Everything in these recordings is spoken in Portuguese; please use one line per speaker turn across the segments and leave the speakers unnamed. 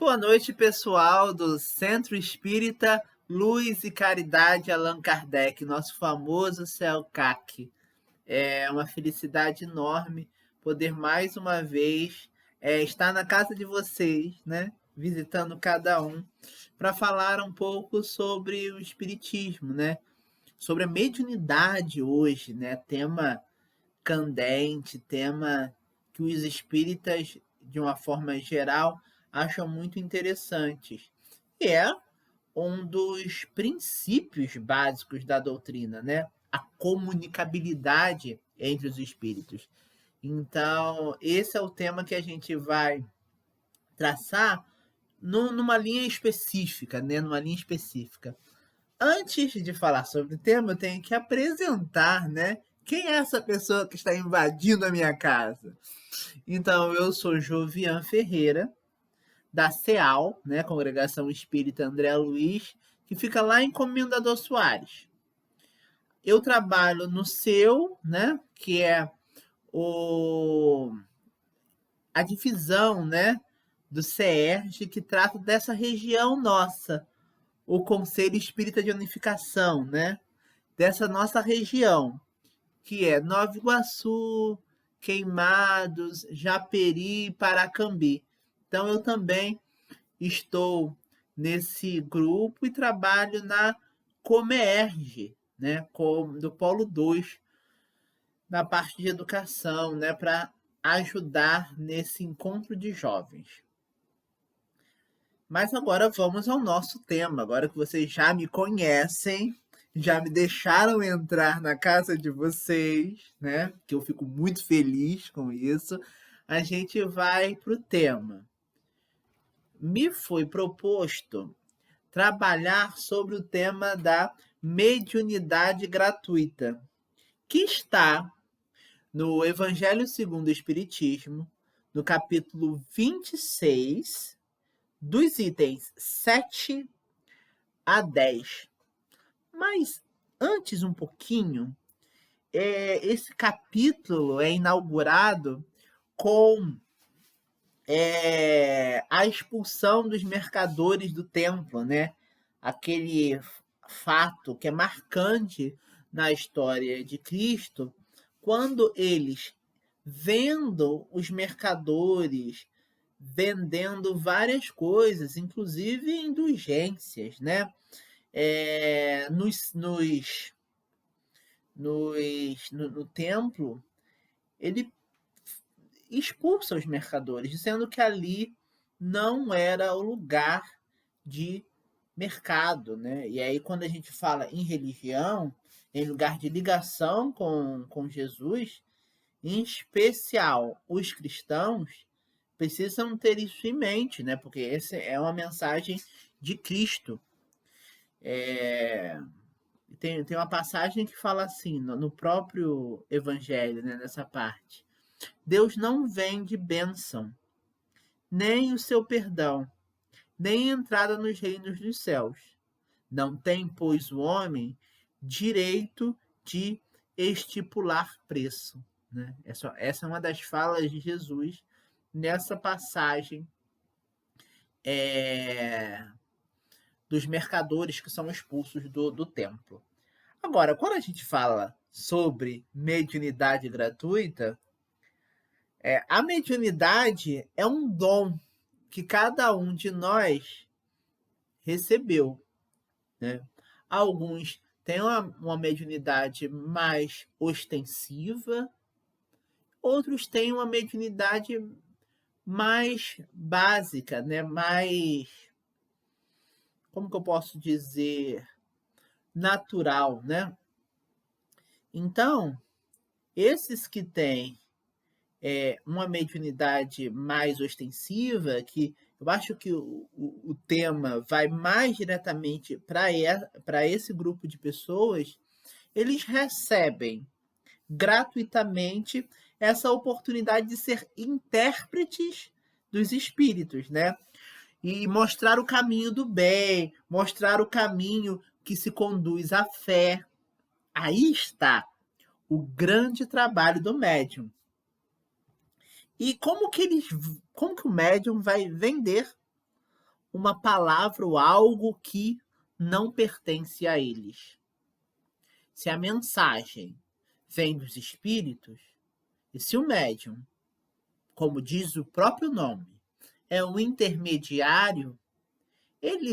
Boa noite, pessoal do Centro Espírita Luz e Caridade Allan Kardec, nosso famoso CELCAC. É uma felicidade enorme poder mais uma vez estar na casa de vocês, né? Visitando cada um, para falar um pouco sobre o Espiritismo, né? Sobre a mediunidade hoje, né? Tema candente, tema que os espíritas, de uma forma geral, acham muito interessantes. E é um dos princípios básicos da doutrina, né? A comunicabilidade entre os espíritos. Então, esse é o tema que a gente vai traçar numa linha específica, né? Numa linha específica. Antes de falar sobre o tema, eu tenho que apresentar, né? Quem é essa pessoa que está invadindo a minha casa? Então, eu sou Jovian Ferreira, da CEAL, né? Congregação Espírita André Luiz, que fica lá em Comendador Soares. Eu trabalho no SEU, né? Que é a divisão, né? Do CERJ, que trata dessa região nossa, o Conselho Espírita de Unificação, né? Dessa nossa região, que é Nova Iguaçu, Queimados, Japeri, Paracambi. Então eu também estou nesse grupo e trabalho na Comerge, né, do Polo 2, na parte de educação, né, para ajudar nesse encontro de jovens. Mas agora vamos ao nosso tema. Agora que vocês já me conhecem, já me deixaram entrar na casa de vocês, né? Que eu fico muito feliz com isso. A gente vai para o tema. Me foi proposto trabalhar sobre o tema da mediunidade gratuita, que está no Evangelho segundo o Espiritismo, no capítulo 26, dos itens 7 a 10. Mas antes um pouquinho, esse capítulo é inaugurado com a expulsão dos mercadores do templo, né? Aquele fato que é marcante na história de Cristo, quando eles, vendo os mercadores vendendo várias coisas, inclusive indulgências, né? No templo, ele expulsa os mercadores, dizendo que ali não era o lugar de mercado, né? E aí, quando a gente fala em religião, em lugar de ligação com Jesus, em especial os cristãos, precisam ter isso em mente, né? Porque essa é uma mensagem de Cristo. Tem uma passagem que fala assim, no próprio Evangelho, né, nessa parte. Deus não vende bênção, nem o seu perdão, nem entrada nos reinos dos céus. Não tem, pois, o homem direito de estipular preço. Né? Essa é uma das falas de Jesus nessa passagem dos mercadores que são expulsos do templo. Agora, quando a gente fala sobre mediunidade gratuita, a mediunidade é um dom que cada um de nós recebeu. Né? Alguns têm uma mediunidade mais ostensiva, outros têm uma mediunidade mais básica, né? Mais, como que eu posso dizer, natural, né? Então, esses que têm uma mediunidade mais ostensiva, que eu acho que o tema vai mais diretamente para esse grupo de pessoas, eles recebem gratuitamente essa oportunidade de ser intérpretes dos espíritos, né? E mostrar o caminho do bem, mostrar o caminho que se conduz à fé. Aí está o grande trabalho do médium. E como que o médium vai vender uma palavra ou algo que não pertence a eles. Se a mensagem vem dos espíritos, e se o médium, como diz o próprio nome, é um intermediário, ele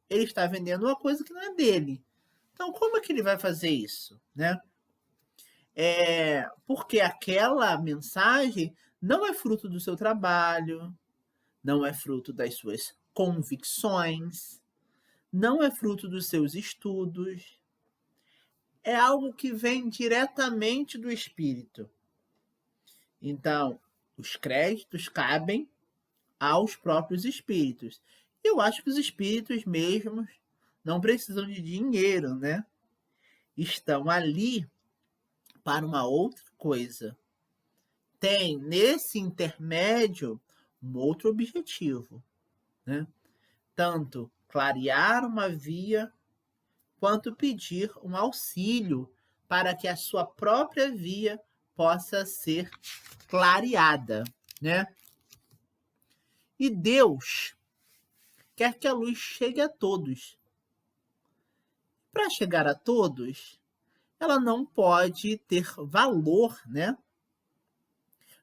está vendendo uma coisa que não é dele. Então, como é que ele vai fazer isso, né? Porque aquela mensagem não é fruto do seu trabalho, não é fruto das suas convicções, não é fruto dos seus estudos, é algo que vem diretamente do espírito. Então, os créditos cabem aos próprios espíritos. Eu acho que os espíritos mesmos não precisam de dinheiro, né? Estão ali para uma outra coisa. Tem nesse intermédio um outro objetivo, né? Tanto clarear uma via quanto pedir um auxílio para que a sua própria via possa ser clareada, né? E Deus quer que a luz chegue a todos. Para chegar a todos, ela não pode ter valor, né?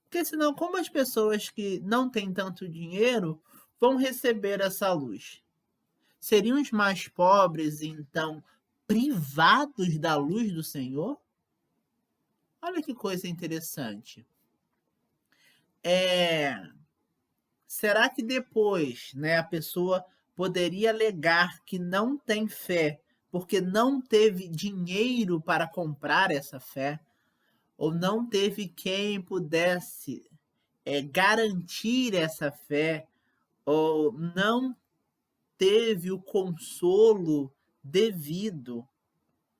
Porque senão, como as pessoas que não têm tanto dinheiro vão receber essa luz? Seriam os mais pobres, então, privados da luz do Senhor? Olha que coisa interessante. Será que depois, né, a pessoa poderia alegar que não tem fé porque não teve dinheiro para comprar essa fé? Ou não teve quem pudesse garantir essa fé? Ou não teve o consolo devido,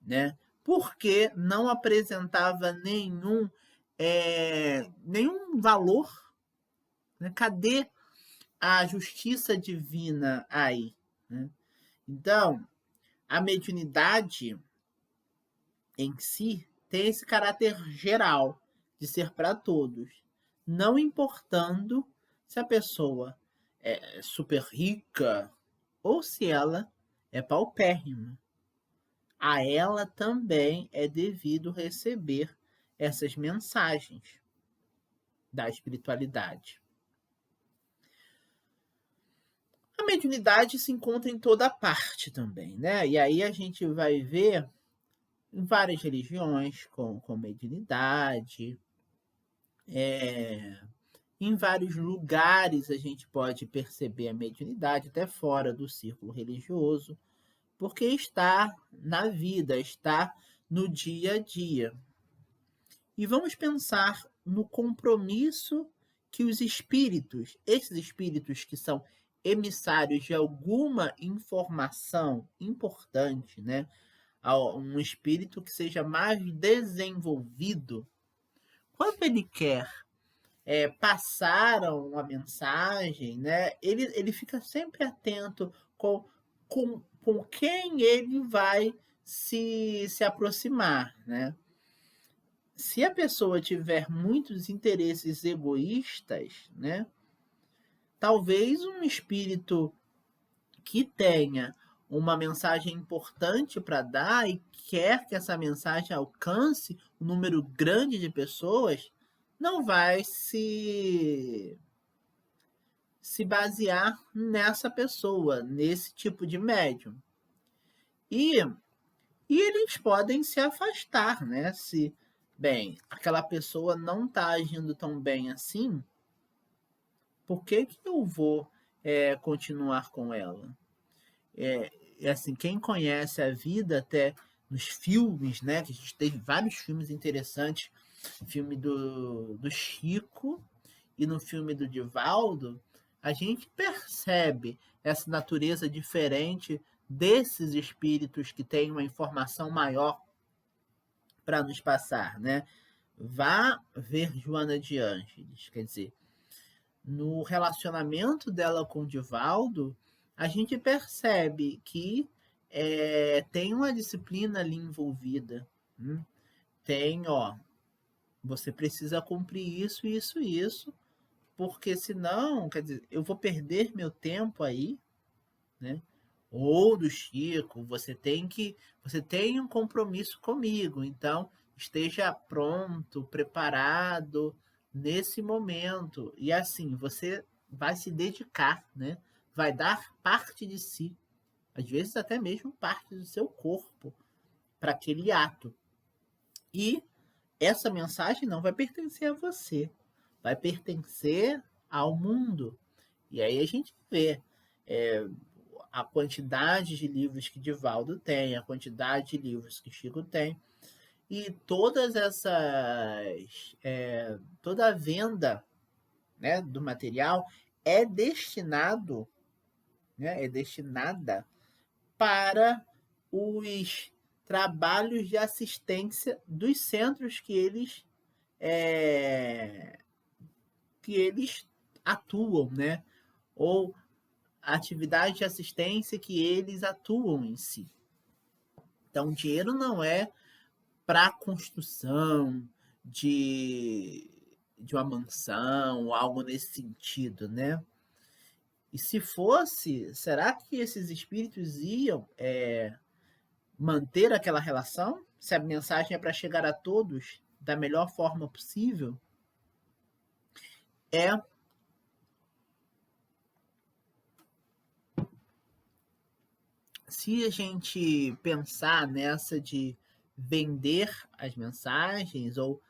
né? Porque não apresentava nenhum valor, né? Cadê a justiça divina aí, né? Então, a mediunidade em si tem esse caráter geral de ser para todos, não importando se a pessoa é super rica ou se ela é paupérrima. A ela também é devido receber essas mensagens da espiritualidade. A mediunidade se encontra em toda parte também, né? E aí a gente vai ver em várias religiões com mediunidade, em vários lugares a gente pode perceber a mediunidade, até fora do círculo religioso, porque está na vida, está no dia a dia. E vamos pensar no compromisso que os espíritos, esses espíritos que são emissários de alguma informação importante, né? Um espírito que seja mais desenvolvido, quando ele quer passar uma mensagem, né? Ele fica sempre atento com quem ele vai se aproximar, né? Se a pessoa tiver muitos interesses egoístas, né? Talvez um espírito que tenha uma mensagem importante para dar e quer que essa mensagem alcance um número grande de pessoas, não vai se basear nessa pessoa, nesse tipo de médium. E eles podem se afastar, né? Se, bem, aquela pessoa não está agindo tão bem assim, por que eu vou continuar com ela? Assim, quem conhece a vida até nos filmes, né? Que a gente teve vários filmes interessantes, filme do Chico e no filme do Divaldo, a gente percebe essa natureza diferente desses espíritos que têm uma informação maior para nos passar, né? Vá ver Joana de Ângeles, quer dizer, no relacionamento dela com o Divaldo, a gente percebe que tem uma disciplina ali envolvida. Tem, ó, você precisa cumprir isso, isso, isso, porque senão, quer dizer, eu vou perder meu tempo aí, né? Ou do Chico, você tem um compromisso comigo, então esteja pronto, preparado nesse momento. E assim, você vai se dedicar, né? Vai dar parte de si, às vezes até mesmo parte do seu corpo, para aquele ato. E essa mensagem não vai pertencer a você, vai pertencer ao mundo. E aí a gente vê é, a quantidade de livros que Divaldo tem, a quantidade de livros que Chico tem, e toda a venda, né, do material é destinado, né, é destinada para os trabalhos de assistência dos centros é, que eles atuam, né? Ou atividade de assistência que eles atuam em si. Então, o dinheiro não é para a construção de uma mansão, algo nesse sentido, né? E se fosse, será que esses espíritos iam manter aquela relação? Se a mensagem é para chegar a todos da melhor forma possível? É Se a gente pensar nessa de vender as mensagens ou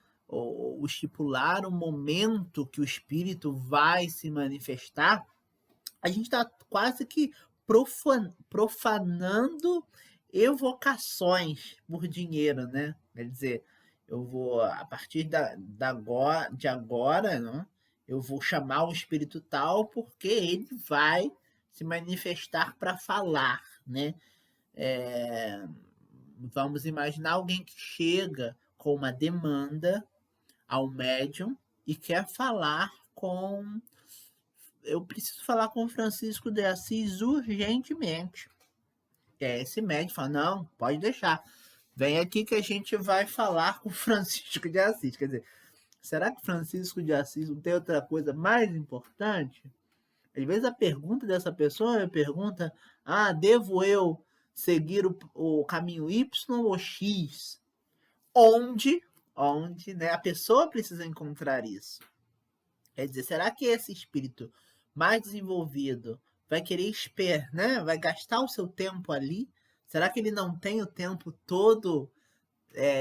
estipular o momento que o espírito vai se manifestar, a gente está quase que profanando evocações por dinheiro, né? Quer dizer, eu vou, a partir de agora, né? Eu vou chamar o espírito tal porque ele vai se manifestar para falar, né? É, vamos imaginar alguém que chega com uma demanda ao médium e quer falar com. Eu preciso falar com o Francisco de Assis urgentemente. E aí esse médium fala: não, pode deixar. Vem aqui que a gente vai falar com o Francisco de Assis. Quer dizer, será que Francisco de Assis não tem outra coisa mais importante? Às vezes a pergunta dessa pessoa é pergunta: devo eu seguir o caminho Y ou X? Onde, né, a pessoa precisa encontrar isso. Quer dizer, será que esse espírito mais desenvolvido vai querer esperar, né? Vai gastar o seu tempo ali? Será que ele não tem o tempo todo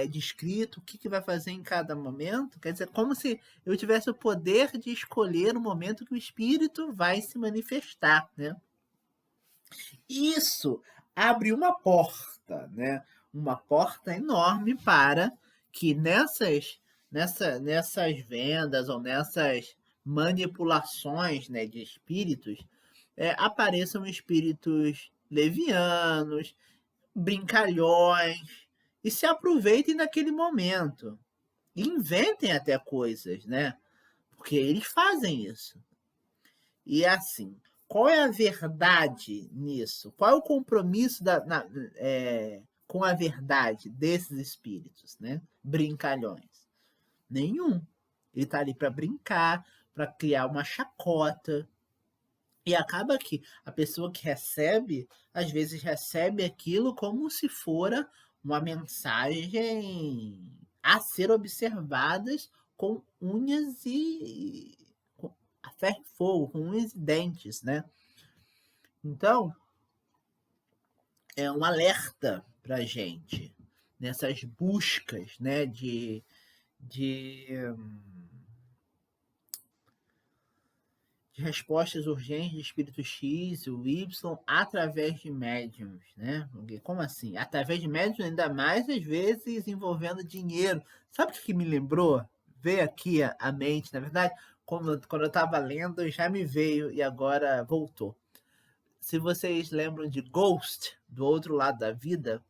descrito? O que vai fazer em cada momento? Quer dizer, como se eu tivesse o poder de escolher o momento que o espírito vai se manifestar, né? Isso abre uma porta, né? Uma porta enorme para que nessas vendas ou nessas manipulações, né, de espíritos, apareçam espíritos levianos, brincalhões, e se aproveitem daquele momento. E inventem até coisas, né? Porque eles fazem isso. E é assim, qual é a verdade nisso? Qual é o compromisso com a verdade desses espíritos, né? Brincalhões? Nenhum. Ele está ali para brincar, para criar uma chacota. E acaba que a pessoa que recebe, às vezes recebe aquilo como se fora uma mensagem a ser observadas com unhas a ferro e fogo, com unhas e dentes, né? Então, é um alerta para a gente nessas buscas, né, de, de respostas urgentes de espírito X e o Y através de médiums, né? Como assim? Através de médiums, ainda mais às vezes envolvendo dinheiro. Sabe o que me lembrou? Veio aqui a mente, na verdade, quando eu estava lendo, já me veio e agora voltou. Se vocês lembram de Ghost, do outro lado da vida,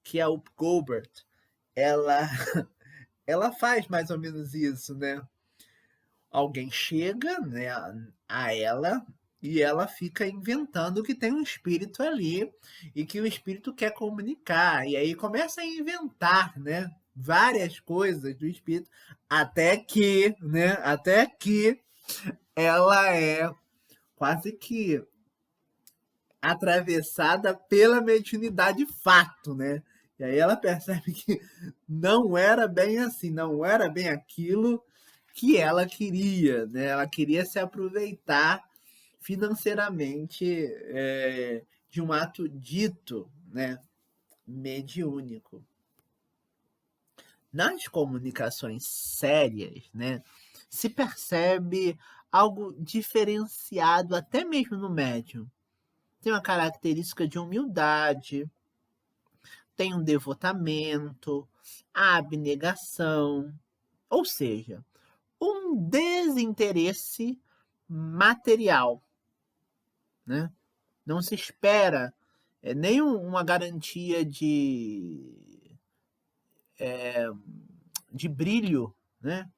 que é o Goldberg, ela, ela faz mais ou menos isso, né? Alguém chega, né, a ela e ela fica inventando que tem um espírito ali e que o espírito quer comunicar. E aí começa a inventar, né, várias coisas do espírito, até que ela é quase que atravessada pela mediunidade fato, né? E aí ela percebe que não era bem assim, não era bem aquilo que ela queria, né? Ela queria se aproveitar financeiramente de um ato dito, né, mediúnico. Nas comunicações sérias, né, se percebe algo diferenciado até mesmo no médium. Tem uma característica de humildade, tem um devotamento, a abnegação, ou seja, um desinteresse material, né? Não se espera nem uma garantia de brilho, né?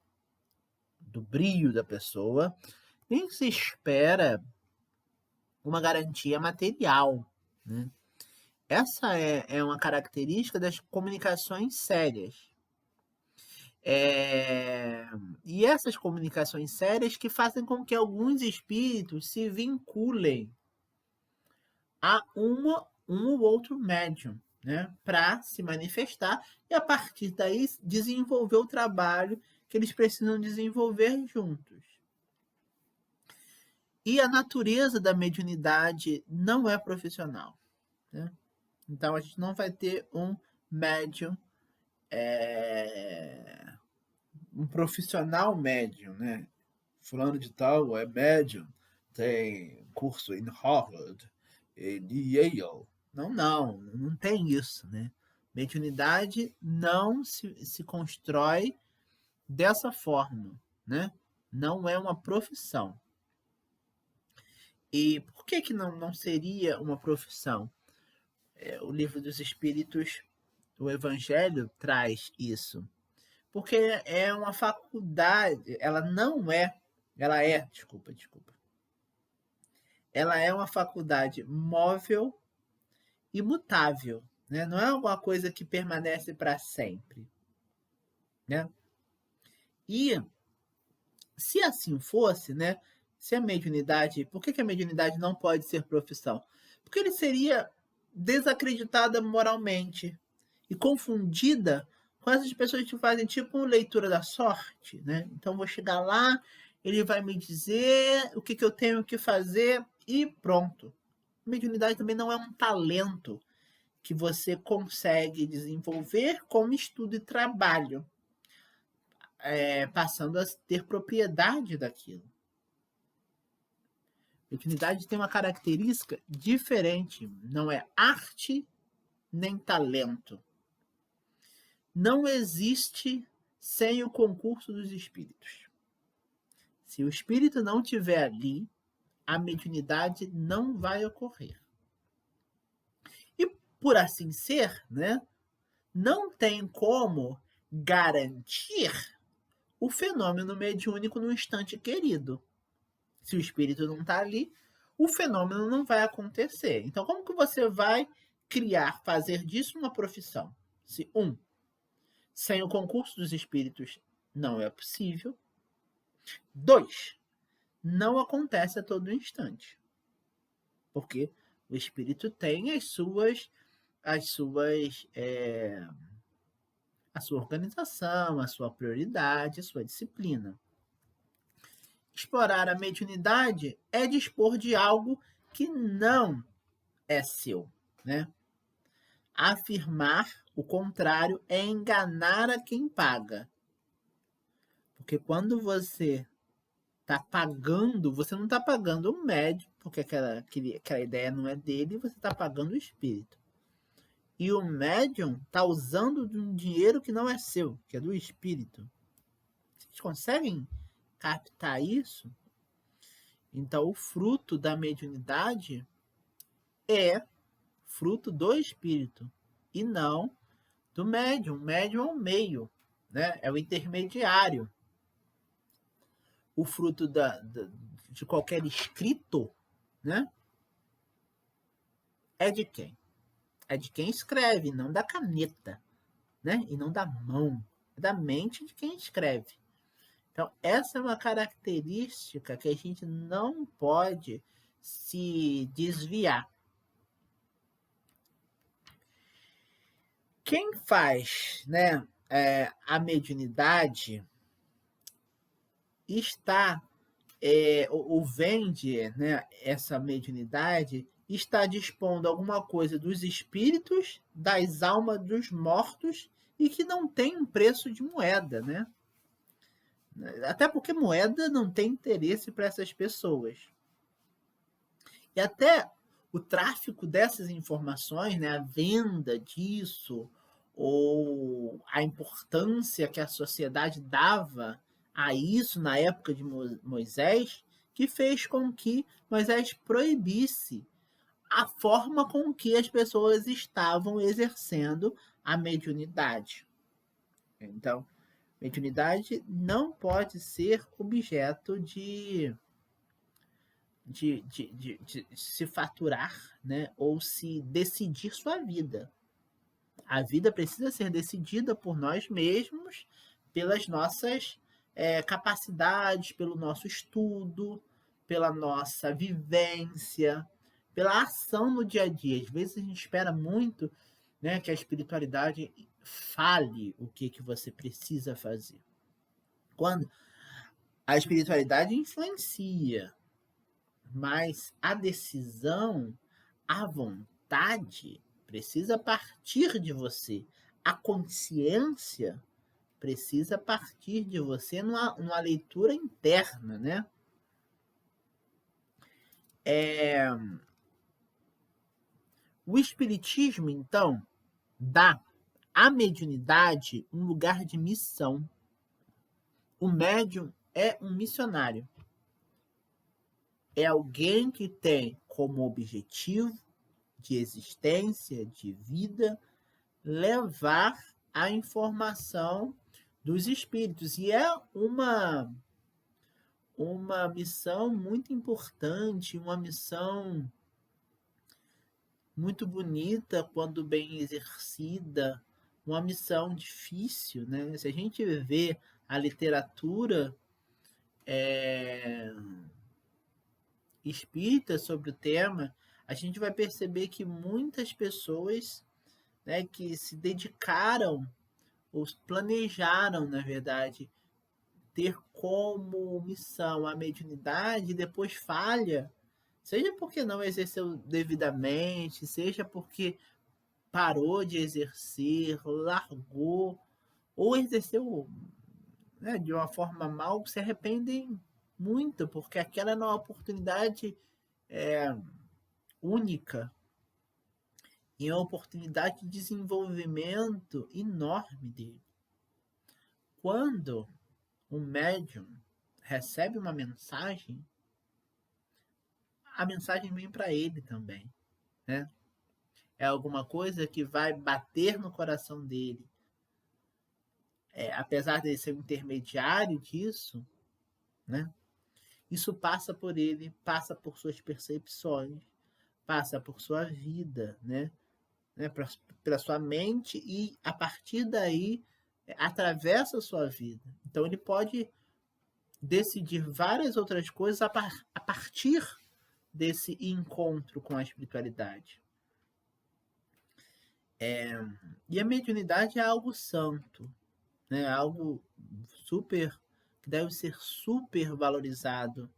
Do brilho da pessoa, nem se espera uma garantia material, né? Essa é uma característica das comunicações sérias. É, e essas comunicações sérias que fazem com que alguns espíritos se vinculem a um ou outro médium, né, para se manifestar e a partir daí desenvolver o trabalho que eles precisam desenvolver juntos. E a natureza da mediunidade não é profissional, né? Então a gente não vai ter um médium, um profissional médium, né? Fulano de tal é médium, tem curso em Harvard, em Yale. Não tem isso, né? Mediunidade não se constrói dessa forma, né? Não é uma profissão. E por que não seria uma profissão? O Livro dos Espíritos, o Evangelho, traz isso. Porque é uma faculdade, desculpa. Ela é uma faculdade móvel e mutável, né? Não é alguma coisa que permanece para sempre, né? E se assim fosse, né? Se a mediunidade, por que a mediunidade não pode ser profissão? Porque ele seria desacreditada moralmente e confundida com essas pessoas que fazem tipo leitura da sorte, né? Então vou chegar lá, ele vai me dizer o que eu tenho que fazer e pronto. Mediunidade também não é um talento que você consegue desenvolver com estudo e trabalho, passando a ter propriedade daquilo. Mediunidade tem uma característica diferente, não é arte nem talento. Não existe sem o concurso dos espíritos. Se o espírito não estiver ali, a mediunidade não vai ocorrer. E por assim ser, né, não tem como garantir o fenômeno mediúnico no instante querido. Se o espírito não está ali, o fenômeno não vai acontecer. Então, como que você vai fazer disso uma profissão? Se, sem o concurso dos espíritos não é possível. 2, não acontece a todo instante. Porque o espírito tem a sua organização, a sua prioridade, a sua disciplina. Explorar a mediunidade é dispor de algo que não é seu, né? Afirmar o contrário é enganar a quem paga. Porque quando você está pagando, você não está pagando o médium, porque aquela ideia não é dele, você está pagando o espírito. E o médium está usando de um dinheiro que não é seu, que é do espírito. Vocês conseguem captar isso? Então, o fruto da mediunidade é fruto do espírito e não do médium. O médium é o meio, né? É o intermediário. O fruto de qualquer escrito, né? É de quem? É de quem escreve, não da caneta, né? E não da mão. É da mente de quem escreve. Então, essa é uma característica que a gente não pode se desviar. Quem faz, né, a mediunidade está, ou vende, né, essa mediunidade, está dispondo alguma coisa dos espíritos, das almas dos mortos e que não tem um preço de moeda, né? Até porque moeda não tem interesse para essas pessoas. E até o tráfico dessas informações, né, a venda disso, ou a importância que a sociedade dava a isso na época de Moisés, que fez com que Moisés proibisse a forma com que as pessoas estavam exercendo a mediunidade. Então, mediunidade não pode ser objeto de se faturar, né? Ou se decidir sua vida. A vida precisa ser decidida por nós mesmos, pelas nossas capacidades, pelo nosso estudo, pela nossa vivência, pela ação no dia a dia. Às vezes a gente espera muito, né, que a espiritualidade fale o que você precisa fazer. Quando a espiritualidade influencia, mas a decisão, a vontade, precisa partir de você. A consciência precisa partir de você numa leitura interna, né? O Espiritismo, então, dá à mediunidade um lugar de missão. O médium é um missionário. É alguém que tem como objetivo de existência, de vida, levar a informação dos espíritos. E é uma missão muito importante, uma missão muito bonita quando bem exercida, uma missão difícil, né? Se a gente vê a literatura espírita sobre o tema, a gente vai perceber que muitas pessoas, né, que se dedicaram ou planejaram, na verdade, ter como missão a mediunidade e depois falha, seja porque não exerceu devidamente, seja porque parou de exercer, largou, ou exerceu, né, de uma forma mal, se arrependem muito, porque aquela era uma oportunidade única e uma oportunidade de desenvolvimento enorme dele. Quando um médium recebe uma mensagem, a mensagem vem para ele também, né? É alguma coisa que vai bater no coração dele. Apesar de ser um intermediário disso, né? Isso passa por ele, passa por suas percepções, passa por sua vida, né? Pela sua mente e a partir daí atravessa a sua vida. Então ele pode decidir várias outras coisas a partir desse encontro com a espiritualidade. E a mediunidade é algo santo, né? Algo super que deve ser super valorizado,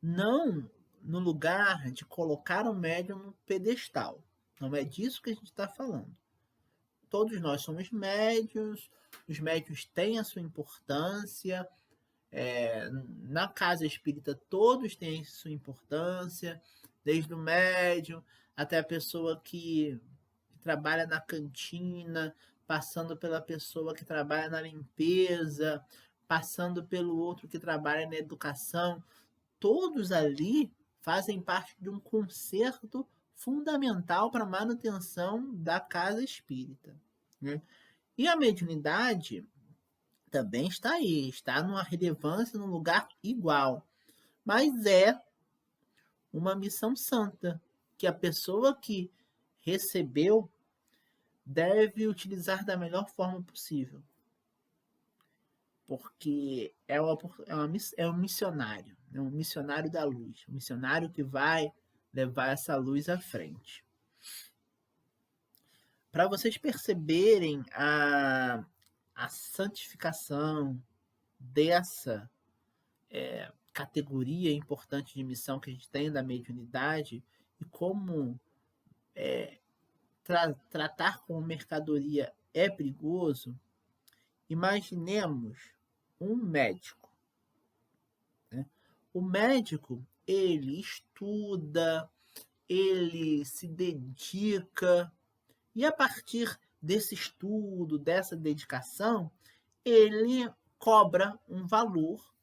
não no lugar de colocar o médium no pedestal. Não é disso que a gente está falando. Todos nós somos médios, os médios têm a sua importância. Na casa espírita, todos têm sua importância, desde o médium até a pessoa que trabalha na cantina, passando pela pessoa que trabalha na limpeza, passando pelo outro que trabalha na educação. Todos ali fazem parte de um concerto fundamental para a manutenção da casa espírita, né? E a mediunidade também está aí, está numa relevância, num lugar igual, mas é uma missão santa que a pessoa que recebeu deve utilizar da melhor forma possível. porque é um missionário, é um missionário da luz, um missionário que vai levar essa luz à frente. Para vocês perceberem a santificação dessa categoria importante de missão que a gente tem da mediunidade e como tratar com mercadoria é perigoso, imaginemos um médico. Né? O médico, ele estuda, ele se dedica, e a partir desse estudo, dessa dedicação, ele cobra um valor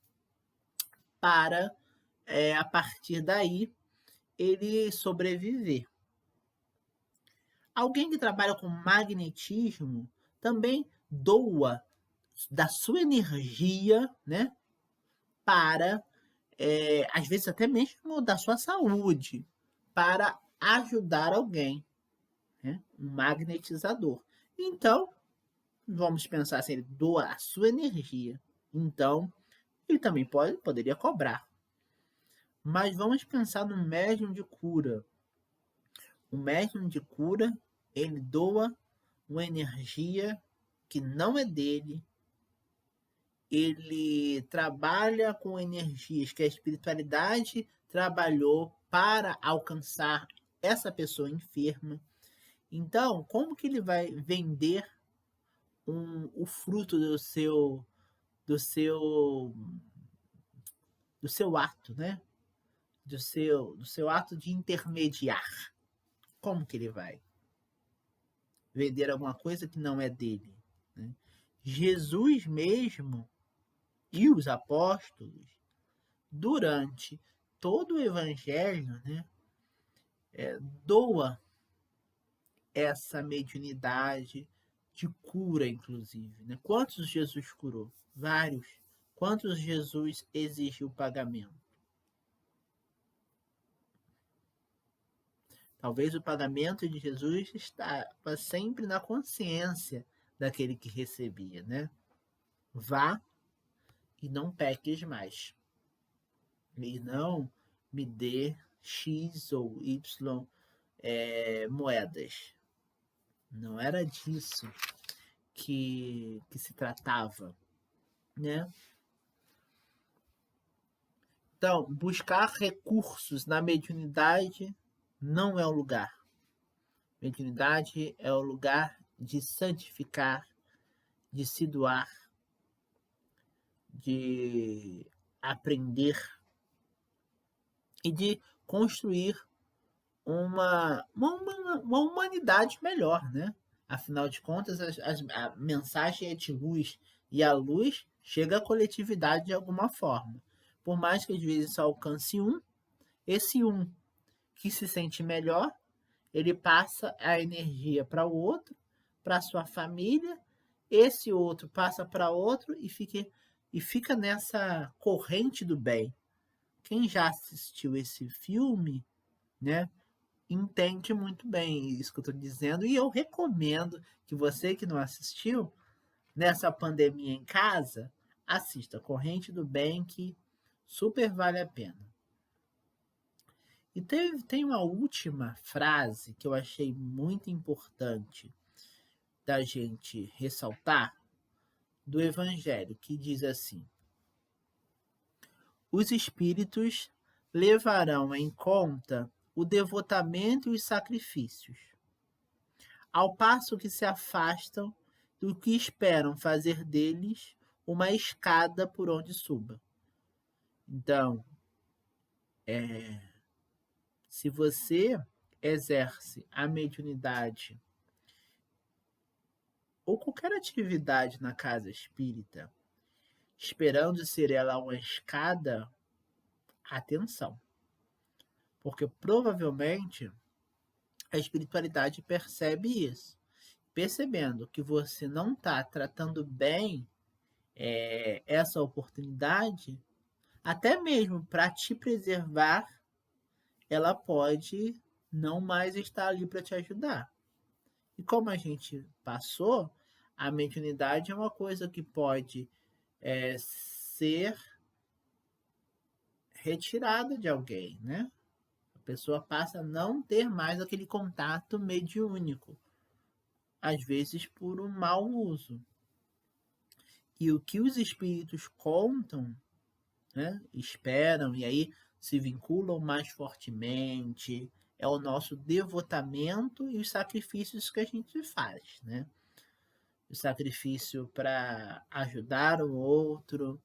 para, a partir daí, ele sobreviver. Alguém que trabalha com magnetismo também doa da sua energia, né, para, às vezes até mesmo da sua saúde, para ajudar alguém, né, um magnetizador. Então, vamos pensar se ele doa a sua energia, então ele também poderia cobrar. Mas vamos pensar no médium de cura. O médium de cura, ele doa uma energia que não é dele, ele trabalha com energias que a espiritualidade trabalhou para alcançar essa pessoa enferma. Então, como que ele vai vender o fruto do seu do seu ato, né? Do seu ato de intermediar? Como que ele vai vender alguma coisa que não é dele? Né? Jesus mesmo e os apóstolos, durante todo o evangelho, né, doa essa mediunidade de cura, inclusive. Né? Quantos Jesus curou? Vários. Quantos Jesus exigiu pagamento? Talvez o pagamento de Jesus estava sempre na consciência daquele que recebia, né? Vá e não peques mais. E não me dê X ou Y moedas. Não era disso que se tratava, né? Então, buscar recursos na mediunidade não é o lugar. Mediunidade é o lugar de santificar, de se doar, de aprender e de construir uma humanidade melhor, né? Afinal de contas, a mensagem é de luz e a luz chega à coletividade de alguma forma. Por mais que às vezes só alcance um, esse um que se sente melhor, ele passa a energia para o outro, para sua família, esse outro passa para outro e fica nessa corrente do bem. Quem já assistiu esse filme, né, entende muito bem isso que eu estou dizendo, e eu recomendo que você que não assistiu, nessa pandemia em casa, assista Corrente do Bem, que super vale a pena. E tem uma última frase que eu achei muito importante da gente ressaltar do Evangelho, que diz assim: os espíritos levarão em conta o devotamento e os sacrifícios, ao passo que se afastam do que esperam fazer deles uma escada por onde suba. Então, se você exerce a mediunidade ou qualquer atividade na casa espírita, esperando ser ela uma escada, atenção. Porque provavelmente a espiritualidade percebe isso. Percebendo que você não está tratando bem essa oportunidade, até mesmo para te preservar, ela pode não mais estar ali para te ajudar. E como a gente passou, a mediunidade é uma coisa que pode ser retirada de alguém, né? A pessoa passa a não ter mais aquele contato mediúnico, às vezes por um mau uso. E o que os espíritos contam, né, esperam e aí se vinculam mais fortemente, é o nosso devotamento e os sacrifícios que a gente faz, né? O sacrifício para ajudar o outro,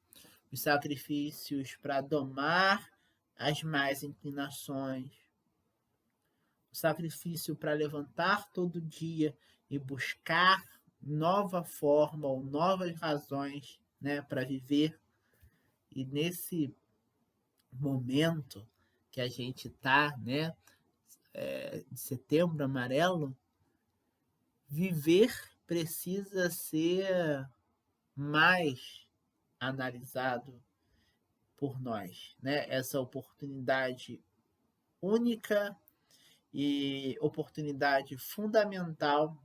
os sacrifícios para domar as más inclinações, o sacrifício para levantar todo dia e buscar nova forma ou novas razões, né, para viver. E nesse momento que a gente está, né, de Setembro Amarelo, viver precisa ser mais analisado por nós, né? Essa oportunidade única e oportunidade fundamental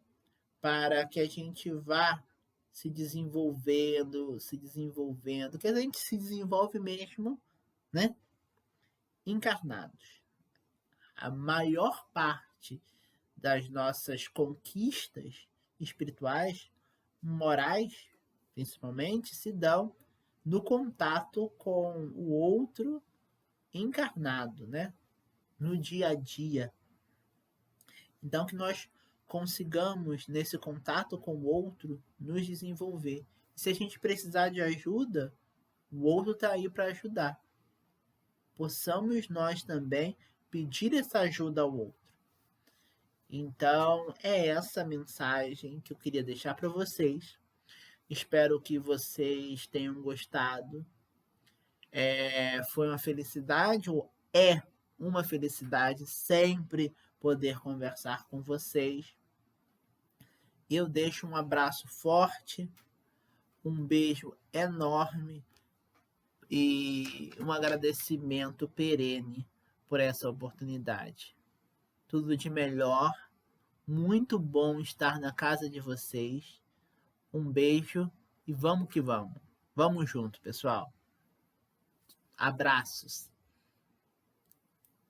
para que a gente vá se desenvolvendo, que a gente se desenvolve mesmo, né? Encarnados. A maior parte das nossas conquistas espirituais, morais, principalmente, se dão no contato com o outro encarnado, né? No dia a dia. Então, que nós consigamos, nesse contato com o outro, nos desenvolver. Se a gente precisar de ajuda, o outro está aí para ajudar. Possamos nós também pedir essa ajuda ao outro. Então, é essa mensagem que eu queria deixar para vocês. Espero que vocês tenham gostado. Foi uma felicidade, ou é uma felicidade, sempre poder conversar com vocês. Eu deixo um abraço forte, um beijo enorme e um agradecimento perene por essa oportunidade. Tudo de melhor. Muito bom estar na casa de vocês. Um beijo e vamos que vamos. Vamos junto, pessoal. Abraços.